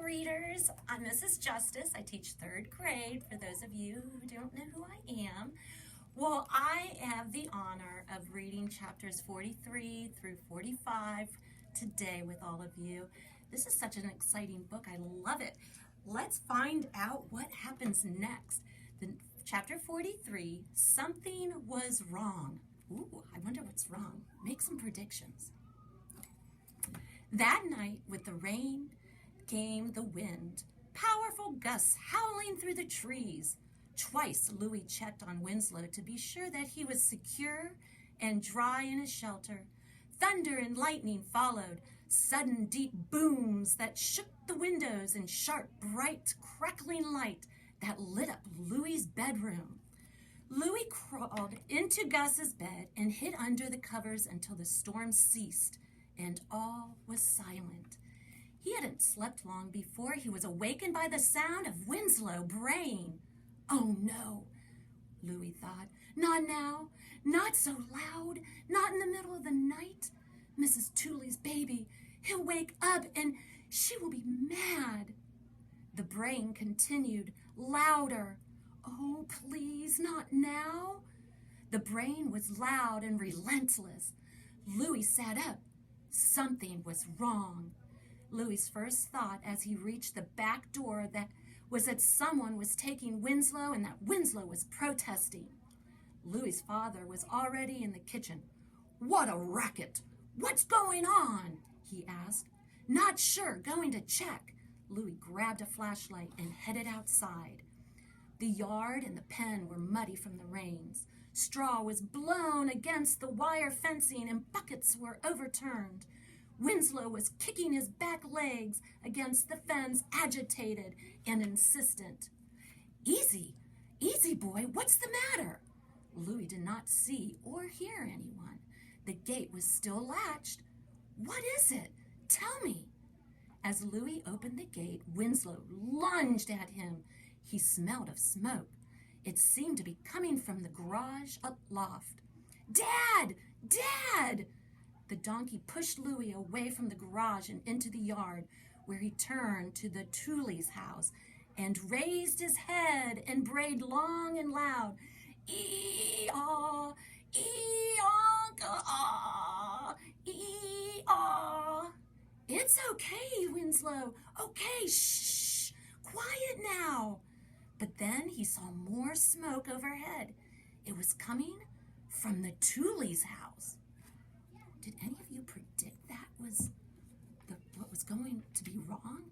readers. I'm Mrs. Justice. I teach third grade, for those of you who don't know who I am. Well, I have the honor of reading chapters 43 through 45 today with all of you. This is such an exciting book. I love it. Let's find out what happens next. Chapter 43, Something Was Wrong. Ooh, I wonder what's wrong. Make some predictions. That night, with the rain, came the wind, powerful gusts howling through the trees. Twice Louis checked on Winslow to be sure that he was secure and dry in his shelter. Thunder and lightning followed, sudden deep booms that shook the windows and sharp, bright, crackling light that lit up Louis's bedroom. Louis crawled into Gus's bed and hid under the covers until the storm ceased and all was silent. He hadn't slept long before he was awakened by the sound of Winslow braying. Oh no, Louis thought. Not now, not so loud, not in the middle of the night. Mrs. Tooley's baby, he'll wake up and she will be mad. The braying continued, louder. Oh, please, not now. The braying was loud and relentless. Louis sat up. Something was wrong. Louis's first thought as he reached the back door was that someone was taking Winslow and that Winslow was protesting. Louis's father was already in the kitchen. What a racket! What's going on? He asked. Not sure, going to check. Louis grabbed a flashlight and headed outside. The yard and the pen were muddy from the rains. Straw was blown against the wire fencing and buckets were overturned. Winslow was kicking his back legs against the fence, agitated and insistent. Easy, easy, boy, what's the matter? Louis did not see or hear anyone. The gate was still latched. What is it? Tell me. As Louis opened the gate, Winslow lunged at him. He smelled of smoke. It seemed to be coming from the garage up loft. Dad! Dad! The donkey pushed Louis away from the garage and into the yard, where he turned to the Tooley's house and raised his head and brayed long and loud. Ee-aw, ee-aw, ee-aw. It's okay, Winslow. Okay, shh, quiet now. But then he saw more smoke overhead. It was coming from the Tooley's house. Did any of you predict that was what was going to be wrong?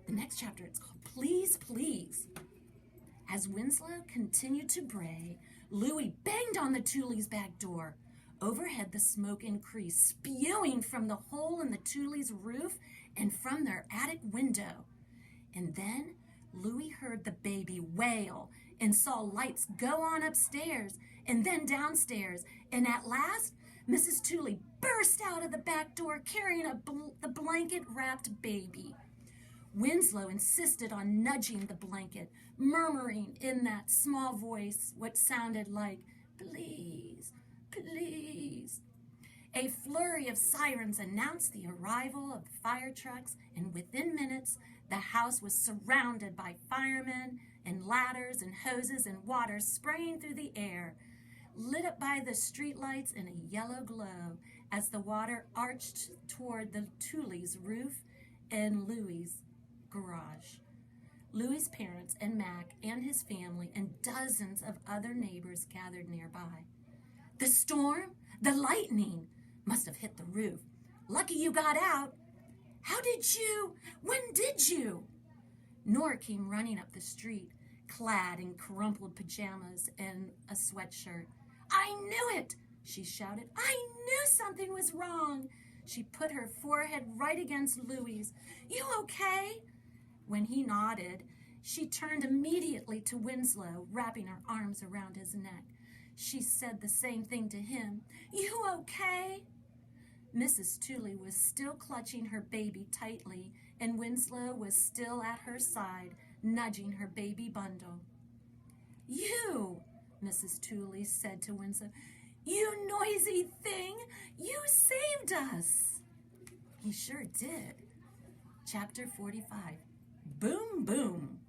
The next chapter, it's called Please, Please. As Winslow continued to bray, Louis banged on the Tooley's back door. Overhead, the smoke increased, spewing from the hole in the Tooley's roof and from their attic window. And then Louis heard the baby wail and saw lights go on upstairs and then downstairs. And at last, Mrs. Tooley burst out of the back door carrying the blanket-wrapped baby. Winslow insisted on nudging the blanket, murmuring in that small voice what sounded like, please, please. A flurry of sirens announced the arrival of the fire trucks, and within minutes, the house was surrounded by firemen and ladders and hoses and water spraying through the air, lit up by the streetlights in a yellow glow as the water arched toward the Tooley's roof and Louis's garage. Louis's parents and Mac and his family and dozens of other neighbors gathered nearby. The storm, the lightning, must have hit the roof. Lucky you got out. How did you? When did you? Nora came running up the street, clad in crumpled pajamas and a sweatshirt. I knew it, she shouted. I knew something was wrong. She put her forehead right against Louis's. You okay? When he nodded, she turned immediately to Winslow, wrapping her arms around his neck. She said the same thing to him. You okay? Mrs. Tooley was still clutching her baby tightly, and Winslow was still at her side, nudging her baby bundle. You, Mrs. Tooley said to Winslow, you noisy thing, you saved us. He sure did. Chapter 45. Boom Boom.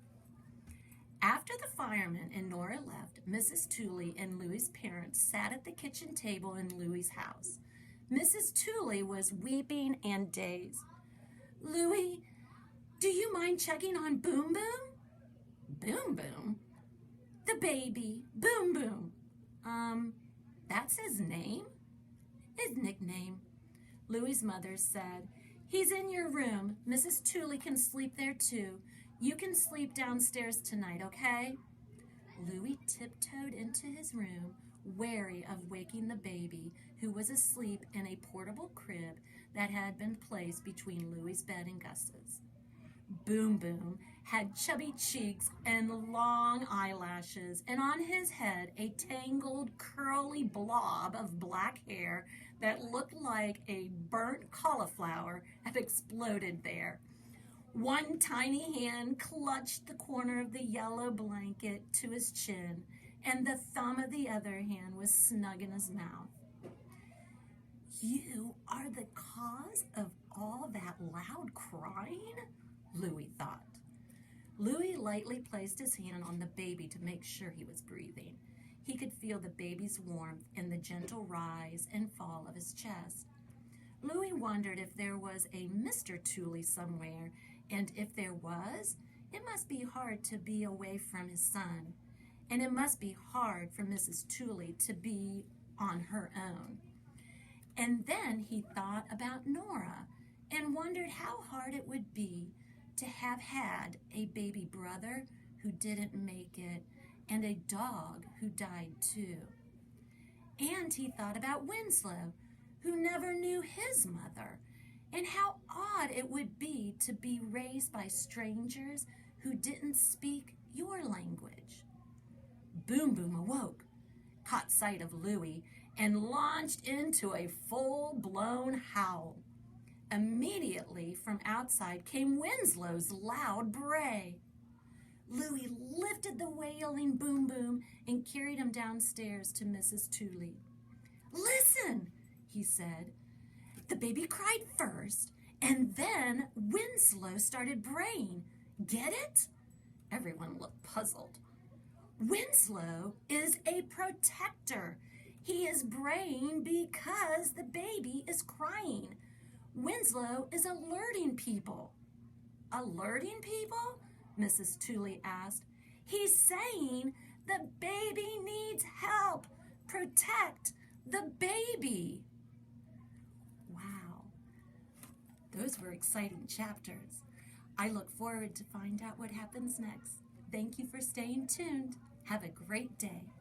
After the fireman and Nora left, Mrs. Tooley and Louie's parents sat at the kitchen table in Louie's house. Mrs. Tooley was weeping and dazed. "Louie, do you mind checking on Boom Boom?" "Boom Boom?" "The baby, Boom Boom." That's his name?" "His nickname." Louie's mother said, "He's in your room. Mrs. Tooley can sleep there too. You can sleep downstairs tonight, okay?" Louie tiptoed into his room, wary of waking the baby, who was asleep in a portable crib that had been placed between Louie's bed and Gus's. Boom Boom had chubby cheeks and long eyelashes, and on his head a tangled, curly blob of black hair that looked like a burnt cauliflower had exploded there. One tiny hand clutched the corner of the yellow blanket to his chin, and the thumb of the other hand was snug in his mouth. "You are the cause of all that loud crying?" Louie thought. Louie lightly placed his hand on the baby to make sure he was breathing. He could feel the baby's warmth and the gentle rise and fall of his chest. Louie wondered if there was a Mr. Tooley somewhere, and if there was, it must be hard to be away from his son, and it must be hard for Mrs. Tooley to be on her own. And then he thought about Nora and wondered how hard it would be to have had a baby brother who didn't make it and a dog who died too. And he thought about Winslow, who never knew his mother, and how odd it would be to be raised by strangers who didn't speak your language. Boom Boom awoke, caught sight of Louie, and launched into a full-blown howl. Immediately from outside came Winslow's loud bray. Louie lifted the wailing Boom Boom and carried him downstairs to Mrs. Tooley. "Listen," he said. "The baby cried first, and then Winslow started braying. Get it?" Everyone looked puzzled. "Winslow is a protector. He is braying because the baby is crying. Winslow is alerting people." "Alerting people?" Mrs. Tooley asked. "He's saying the baby needs help. Protect the baby." Wow, those were exciting chapters. I look forward to find out what happens next. Thank you for staying tuned. Have a great day.